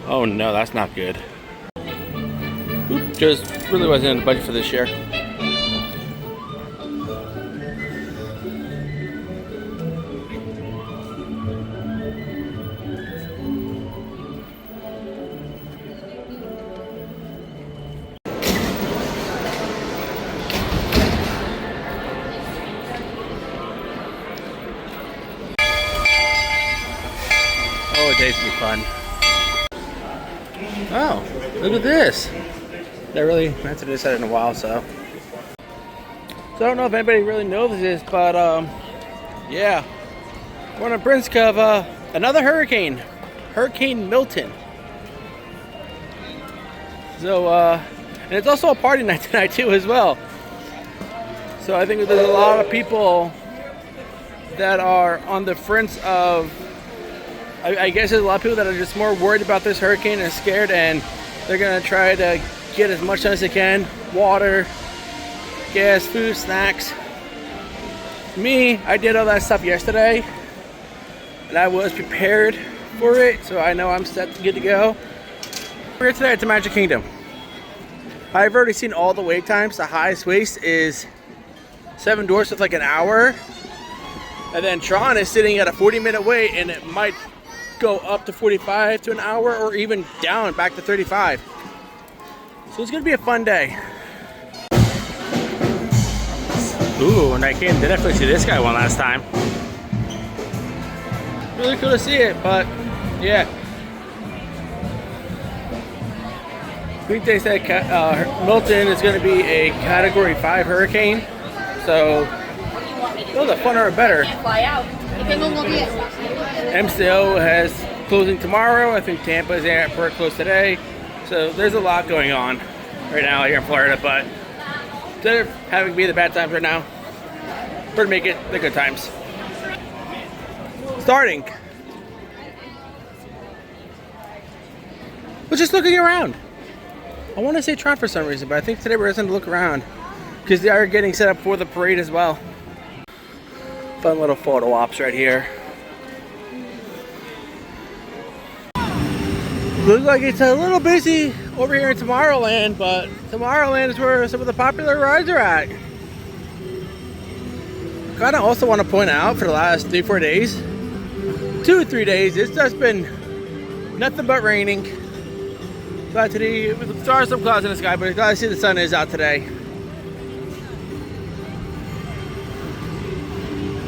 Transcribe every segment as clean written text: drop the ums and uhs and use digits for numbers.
Oh no, that's not good. Oop, just really wasn't in the budget for this year. Oh, today's gonna be fun. Oh, look at this. I really haven't to do this in a while, so I don't know if anybody really knows this, but yeah, we're on the brink of another hurricane, Hurricane Milton. So and it's also a party night tonight too as well. So I think there's a lot of people that are on the fringe of, I guess there's a lot of people that are just more worried about this hurricane and scared, and they're gonna try to get as much as they can. Water, gas, food, snacks. Me, I did all that stuff yesterday, and I was prepared for it, so I know I'm set to good to go. We're here today at the Magic Kingdom. I've already seen all the wait times. The highest wait is 7 doors, so it's like an hour. And then Tron is sitting at a 40-minute wait, and it might go up to 45 to an hour, or even down back to 35. So it's gonna be a fun day. Ooh, and I did definitely see this guy one last time. Really cool to see it, but yeah. I think they said Milton is going to be a Category 5 hurricane, so those are funner or better. MCO has closing tomorrow. I think Tampa is airport closed today. So there's a lot going on right now here in Florida, but instead of having to be the bad times right now, we're going to make it the good times. Starting. We're just looking around. I want to say Tron for some reason, but I think today we're going to look around because they are getting set up for the parade as well. Fun little photo ops right here. Looks like it's a little busy over here in Tomorrowland, but Tomorrowland is where some of the popular rides are at. Kind of also want to point out for the last 3-4 days, 2 or 3 days, it's just been nothing but raining. Glad today, there are some clouds in the sky, but glad to see the sun is out today.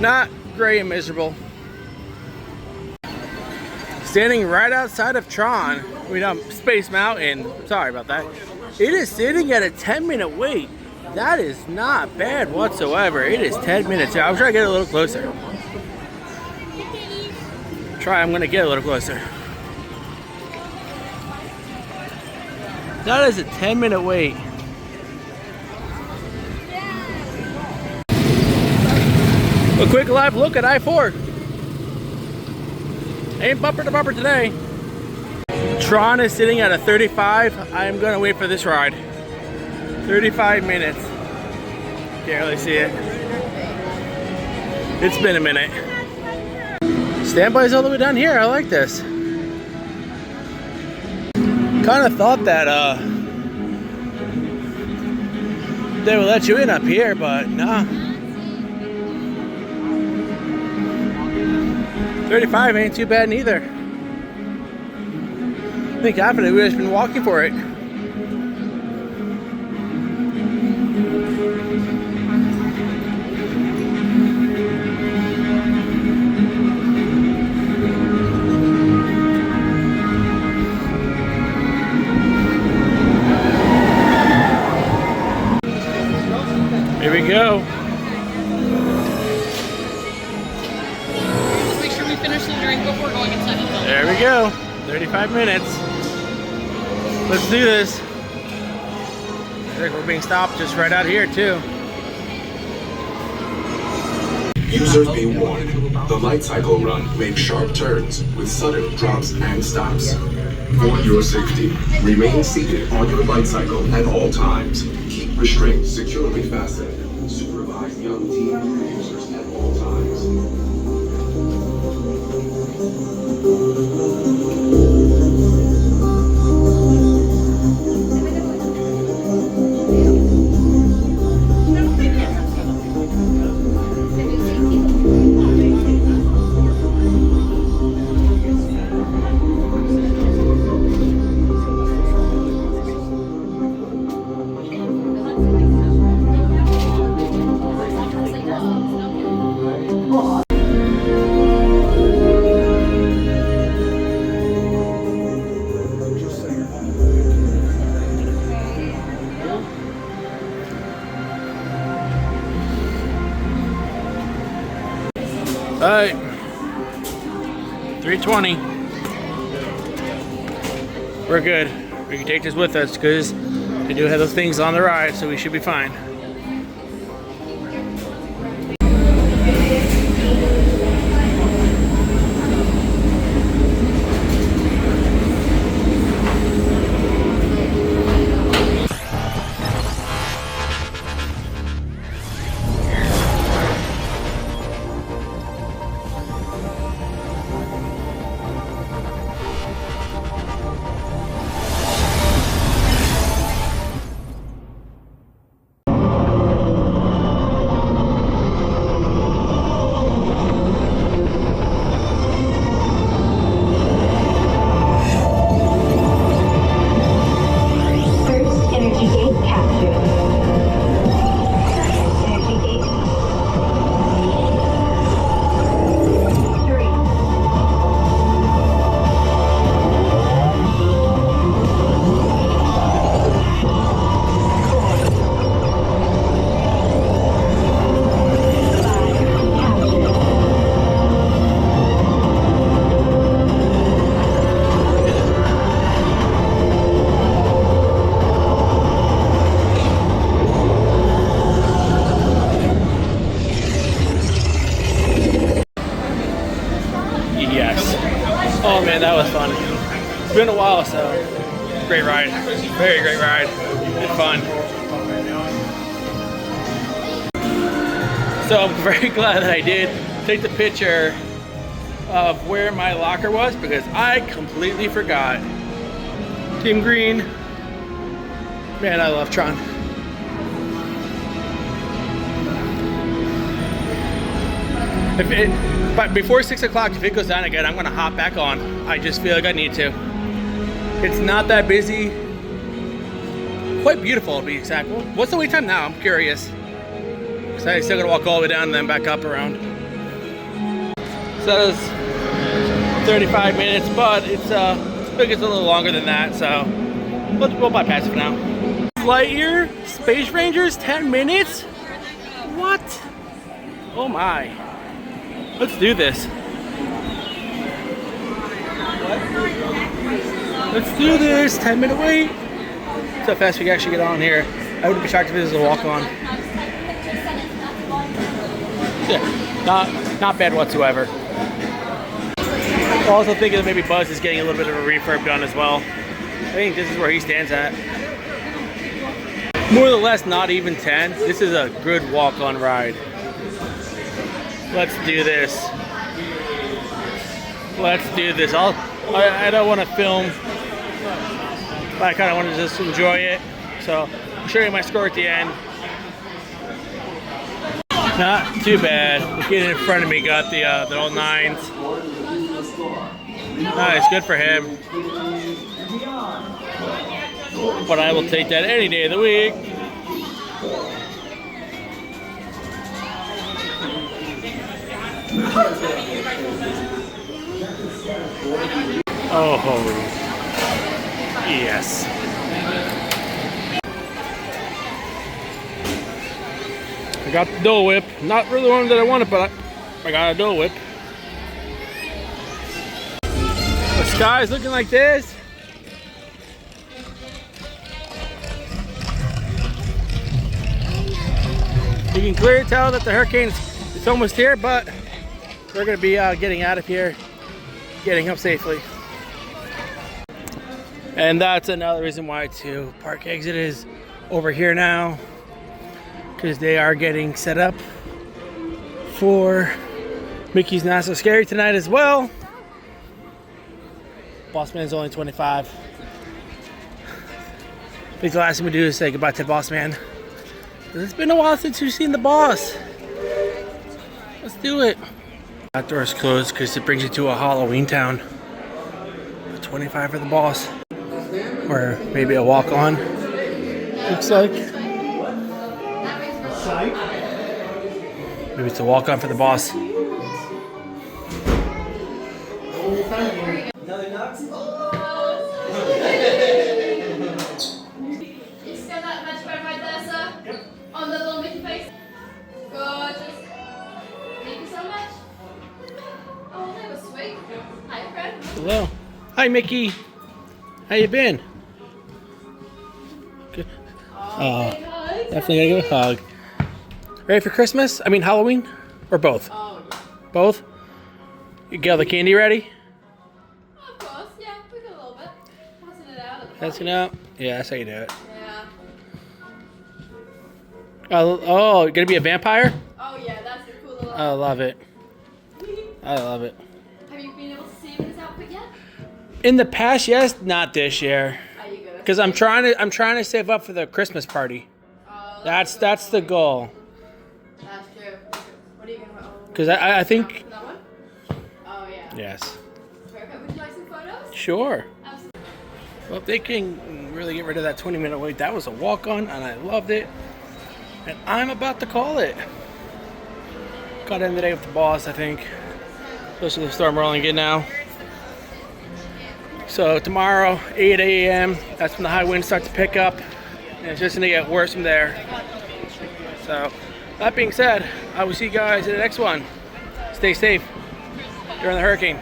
Not gray and miserable. Standing right outside of Tron, Space Mountain, sorry about that. It is sitting at a 10-minute wait. That is not bad whatsoever. It is 10 minutes. I was trying to get a little closer. I'm gonna get a little closer. That is a 10-minute wait. A quick live look at I-4. Ain't bumper to bumper today. Tron is sitting at a 35. I am gonna wait for this ride. 35 minutes. Can't really see it. It's been a minute. Standby's all the way down here. I like this. Kind of thought that they would let you in up here, but nah. 35 ain't too bad neither. I think half of it we've just been walking for it. Here we go. Let's make sure we finish the drink before going inside the building. There we go. 35 minutes. Let's do this. I think we're being stopped just right out here too. Users be warned. The light cycle run makes sharp turns with sudden drops and stops. For your safety, remain seated on your light cycle at all times. Keep restraints securely fastened. Supervise young teen users at all times. 320. We're good. We can take this with us because they do have those things on the ride, so we should be fine. Oh man, that was fun. It's been a while, so great ride. Very great ride. And fun. So I'm very glad that I did take the picture of where my locker was because I completely forgot. Team Green. Man, I love Tron. But before 6 o'clock, if it goes down again, I'm gonna hop back on. I just feel like I need to. It's not that busy. Quite beautiful to be exact. Well, what's the wait time now? I'm curious. Because I still gotta walk all the way down and then back up around. Says 35 minutes, but it's I think it's a little longer than that, so we'll bypass it for now. Lightyear Space Rangers, 10 minutes? What? Oh my. Let's do this. Let's do this. 10-minute wait. That's how fast we can actually get on here. I wouldn't be shocked if this is a walk-on. Yeah, not bad whatsoever. Also thinking that maybe Buzz is getting a little bit of a refurb done as well. I think this is where he stands at. More or less, not even 10. This is a good walk-on ride. Let's do this. Let's do this. I don't want to film, but I kind of want to just enjoy it. So I'll show you my score at the end. Not too bad. The kid in front of me got the all 9s. Nice, good for him. But I will take that any day of the week. Oh, yes. I got the Dole Whip. Not really one that I wanted, but I got a Dole Whip. The sky's looking like this. You can clearly tell that the hurricane is almost here, but we're going to be getting out of here, getting up safely. And that's another reason why to park exit is over here now, because they are getting set up for Mickey's Not So Scary tonight as well. Boss Man's only 25. I think the last thing we do is say goodbye to the Boss Man. It's been a while since you've seen the boss. Let's do it. Outdoors closed because it brings you to a Halloween town. 25 for the boss. Or maybe a walk-on. Looks like. Maybe it's a walk-on for the boss. On the little Mickey face. Gorgeous. Thank you so much. Oh, that was sweet. Hi, Hello. Hi, Mickey. How you been? Good. Oh, definitely gotta give a hug. Ready for Christmas? I mean Halloween? Or both? Oh, yeah. Both? You got the candy ready? Of course, yeah. We got a little bit. Passing it out. Passing out? Yeah, that's how you do it. Yeah. Oh, gonna be a vampire? Oh, yeah. That's a cool little. I love it. I love it. Have you been able to see him in his outfit yet? In the past, yes, not this year. Are you gonna? Because I'm trying to save up for the Christmas party. Oh, That's the goal. That's true. What are you gonna? Because I think. That one? Oh yeah. Yes. Perfect. Would you like some photos? Sure. Absolutely. Well, if they can really get rid of that 20-minute wait, that was a walk-on, and I loved it. And I'm about to call it. Got in today with the boss, I think. Especially the storm we're only getting now. So tomorrow, 8 a.m., that's when the high winds start to pick up. And it's just gonna get worse from there. So, that being said, I will see you guys in the next one. Stay safe during the hurricane.